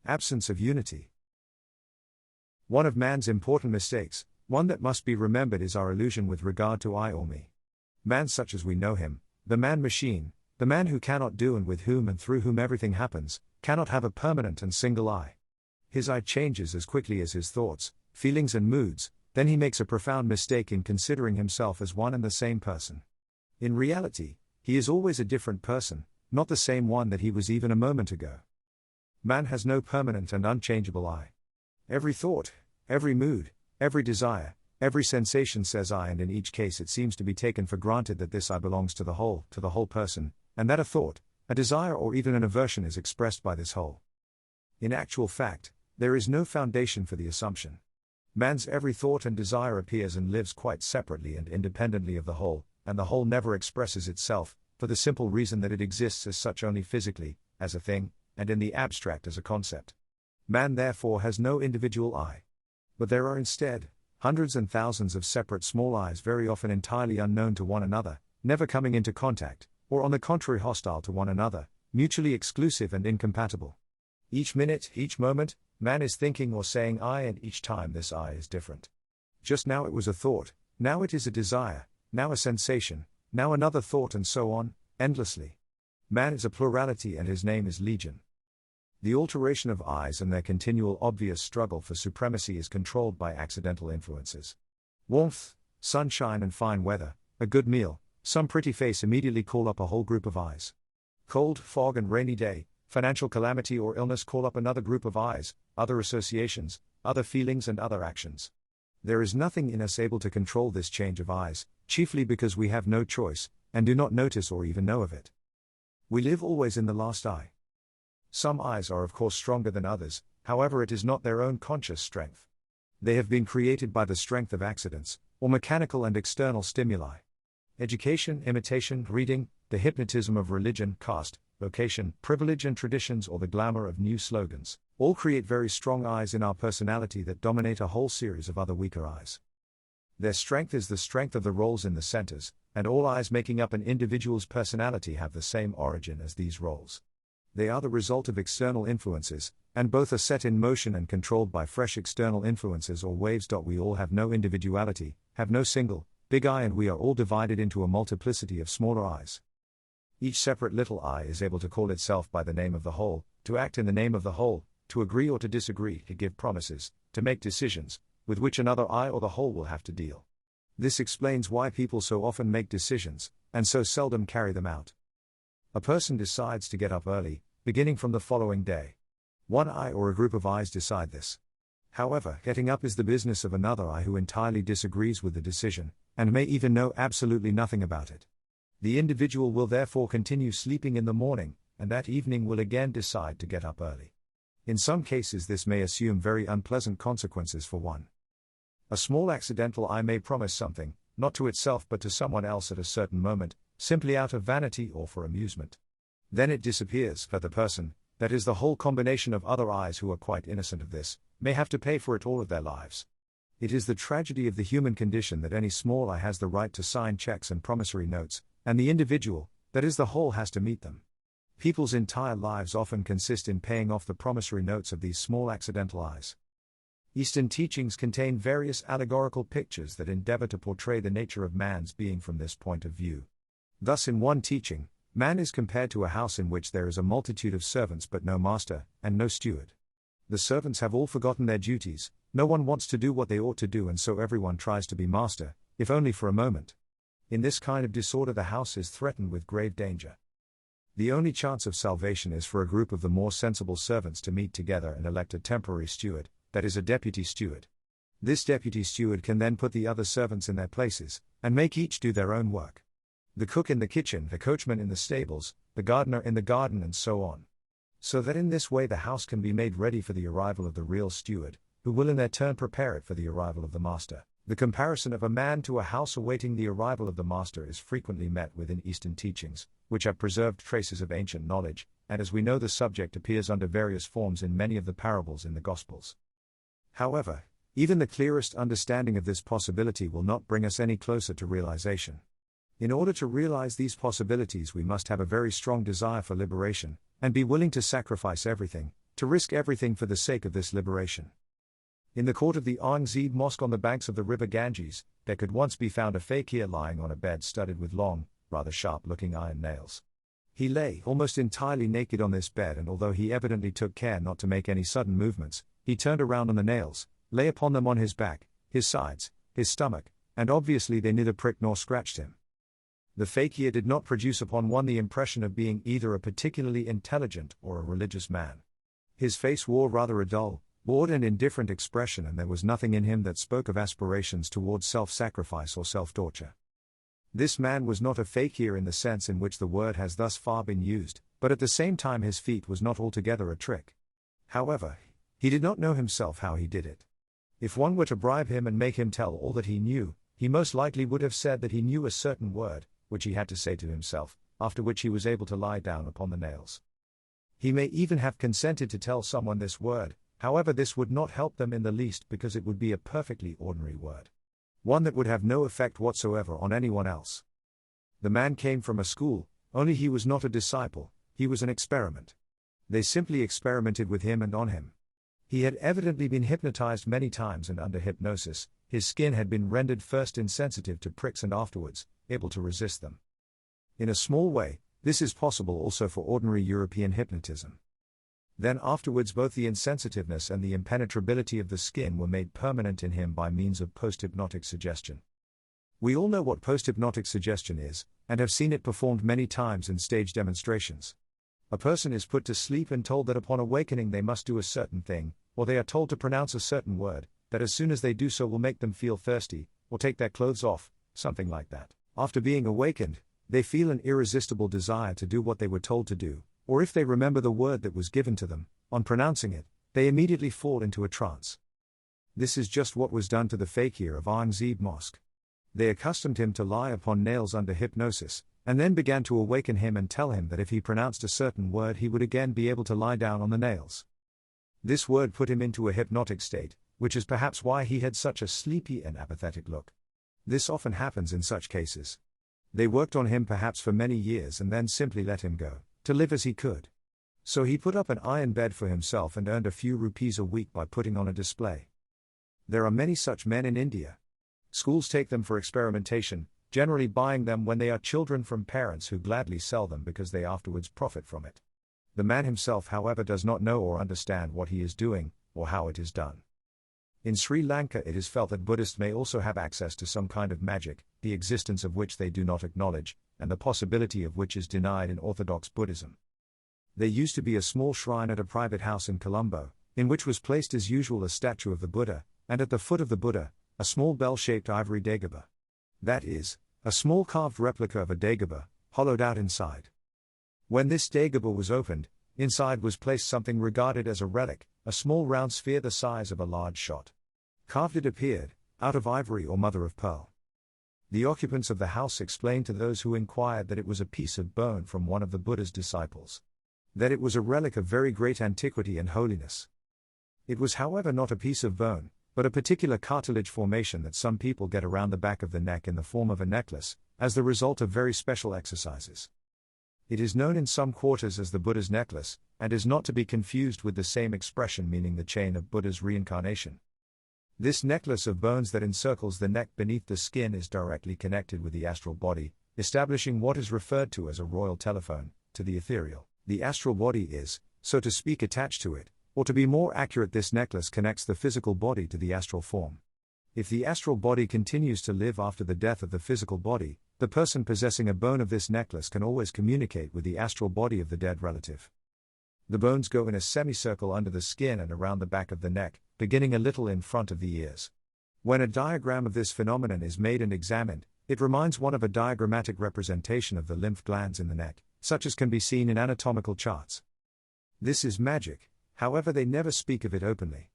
Absence of unity. One of man's important mistakes, one that must be remembered, is our illusion with regard to I or me. Man such as we know him, the man-machine, the man who cannot do and with whom and through whom everything happens, cannot have a permanent and single I. His I changes as quickly as his thoughts, feelings and moods, then he makes a profound mistake in considering himself as one and the same person. In reality, he is always a different person, not the same one that he was even a moment ago. Man has no permanent and unchangeable I. Every thought, every mood, every desire, every sensation says I, and in each case it seems to be taken for granted that this I belongs to the whole person, and that a thought, a desire or even an aversion is expressed by this whole. In actual fact, there is no foundation for the assumption. Man's every thought and desire appears and lives quite separately and independently of the whole, and the whole never expresses itself, for the simple reason that it exists as such only physically, as a thing, and in the abstract as a concept. Man therefore has no individual I. But there are instead hundreds and thousands of separate small I's, very often entirely unknown to one another, never coming into contact, or on the contrary hostile to one another, mutually exclusive and incompatible. Each minute, each moment, man is thinking or saying I, and each time this I is different. Just now it was a thought, now it is a desire, now a sensation, now another thought, and so on, endlessly. Man is a plurality and his name is Legion. The alteration of I's and their continual obvious struggle for supremacy is controlled by accidental influences. Warmth, sunshine and fine weather, a good meal, some pretty face immediately call up a whole group of I's. Cold, fog and rainy day, financial calamity or illness call up another group of I's, other associations, other feelings and other actions. There is nothing in us able to control this change of I's, chiefly because we have no choice, and do not notice or even know of it. We live always in the last I. Some I's are of course stronger than others, however it is not their own conscious strength. They have been created by the strength of accidents, or mechanical and external stimuli. Education, imitation, reading, the hypnotism of religion, caste, vocation, privilege and traditions, or the glamour of new slogans, all create very strong I's in our personality that dominate a whole series of other weaker I's. Their strength is the strength of the roles in the centers, and all I's making up an individual's personality have the same origin as these roles. They are the result of external influences, and both are set in motion and controlled by fresh external influences or waves. We all have no individuality, have no single, big I, and we are all divided into a multiplicity of smaller I's. Each separate little I is able to call itself by the name of the whole, to act in the name of the whole, to agree or to disagree, to give promises, to make decisions, with which another I or the whole will have to deal. This explains why people so often make decisions, and so seldom carry them out. A person decides to get up early, beginning from the following day. One I or a group of I's decide this. However, getting up is the business of another I who entirely disagrees with the decision, and may even know absolutely nothing about it. The individual will therefore continue sleeping in the morning, and that evening will again decide to get up early. In some cases this may assume very unpleasant consequences for one. A small accidental I may promise something, not to itself but to someone else at a certain moment, simply out of vanity or for amusement. Then it disappears, but the person, that is the whole combination of other I's who are quite innocent of this, may have to pay for it all of their lives. It is the tragedy of the human condition that any small I has the right to sign checks and promissory notes, and the individual, that is the whole, has to meet them. People's entire lives often consist in paying off the promissory notes of these small accidental I's. Eastern teachings contain various allegorical pictures that endeavor to portray the nature of man's being from this point of view. Thus in one teaching, man is compared to a house in which there is a multitude of servants but no master, and no steward. The servants have all forgotten their duties, no one wants to do what they ought to do, and so everyone tries to be master, if only for a moment. In this kind of disorder the house is threatened with grave danger. The only chance of salvation is for a group of the more sensible servants to meet together and elect a temporary steward, that is a deputy steward. This deputy steward can then put the other servants in their places, and make each do their own work. The cook in the kitchen, the coachman in the stables, the gardener in the garden, and so on. So that in this way the house can be made ready for the arrival of the real steward, who will in their turn prepare it for the arrival of the master. The comparison of a man to a house awaiting the arrival of the master is frequently met with in Eastern teachings, which have preserved traces of ancient knowledge, and as we know the subject appears under various forms in many of the parables in the Gospels. However, even the clearest understanding of this possibility will not bring us any closer to realization. In order to realize these possibilities we must have a very strong desire for liberation, and be willing to sacrifice everything, to risk everything for the sake of this liberation. In the court of the Aurangzeb Mosque on the banks of the river Ganges, there could once be found a fakir lying on a bed studded with long, rather sharp-looking iron nails. He lay almost entirely naked on this bed, and although he evidently took care not to make any sudden movements, he turned around on the nails, lay upon them on his back, his sides, his stomach, and obviously they neither pricked nor scratched him. The fakir did not produce upon one the impression of being either a particularly intelligent or a religious man. His face wore rather a dull, bored and indifferent expression, and there was nothing in him that spoke of aspirations towards self-sacrifice or self-torture. This man was not a fakir in the sense in which the word has thus far been used, but at the same time his feat was not altogether a trick. However, he did not know himself how he did it. If one were to bribe him and make him tell all that he knew, he most likely would have said that he knew a certain word, which he had to say to himself, after which he was able to lie down upon the nails. He may even have consented to tell someone this word. However, this would not help them in the least, because it would be a perfectly ordinary word. One that would have no effect whatsoever on anyone else. The man came from a school, only he was not a disciple, he was an experiment. They simply experimented with him and on him. He had evidently been hypnotized many times, and under hypnosis, his skin had been rendered first insensitive to pricks and afterwards, able to resist them. In a small way, this is possible also for ordinary European hypnotism. Then afterwards both the insensitiveness and the impenetrability of the skin were made permanent in him by means of post-hypnotic suggestion. We all know what post-hypnotic suggestion is, and have seen it performed many times in stage demonstrations. A person is put to sleep and told that upon awakening they must do a certain thing, or they are told to pronounce a certain word, that as soon as they do so will make them feel thirsty, or take their clothes off, something like that. After being awakened, they feel an irresistible desire to do what they were told to do, or if they remember the word that was given to them, on pronouncing it, they immediately fall into a trance. This is just what was done to the fakir of Aurangzeb Mosque. They accustomed him to lie upon nails under hypnosis, and then began to awaken him and tell him that if he pronounced a certain word he would again be able to lie down on the nails. This word put him into a hypnotic state, which is perhaps why he had such a sleepy and apathetic look. This often happens in such cases. They worked on him perhaps for many years and then simply let him go, to live as he could. So he put up an iron bed for himself and earned a few rupees a week by putting on a display. There are many such men in India. Schools take them for experimentation, generally buying them when they are children from parents who gladly sell them because they afterwards profit from it. The man himself, however, does not know or understand what he is doing, or how it is done. In Sri Lanka it is felt that Buddhists may also have access to some kind of magic, the existence of which they do not acknowledge, and the possibility of which is denied in Orthodox Buddhism. There used to be a small shrine at a private house in Colombo, in which was placed as usual a statue of the Buddha, and at the foot of the Buddha, a small bell-shaped ivory dagobah. That is, a small carved replica of a dagobah, hollowed out inside. When this dagobah was opened, inside was placed something regarded as a relic, a small round sphere the size of a large shot. Carved it appeared, out of ivory or mother of pearl. The occupants of the house explained to those who inquired that it was a piece of bone from one of the Buddha's disciples. That it was a relic of very great antiquity and holiness. It was, however, not a piece of bone, but a particular cartilage formation that some people get around the back of the neck in the form of a necklace, as the result of very special exercises. It is known in some quarters as the Buddha's necklace, and is not to be confused with the same expression meaning the chain of Buddha's reincarnation. This necklace of bones that encircles the neck beneath the skin is directly connected with the astral body, establishing what is referred to as a royal telephone, to the ethereal. The astral body is, so to speak, attached to it, or to be more accurate, this necklace connects the physical body to the astral form. If the astral body continues to live after the death of the physical body, the person possessing a bone of this necklace can always communicate with the astral body of the dead relative. The bones go in a semicircle under the skin and around the back of the neck, beginning a little in front of the ears. When a diagram of this phenomenon is made and examined, it reminds one of a diagrammatic representation of the lymph glands in the neck, such as can be seen in anatomical charts. This is magic, however they never speak of it openly.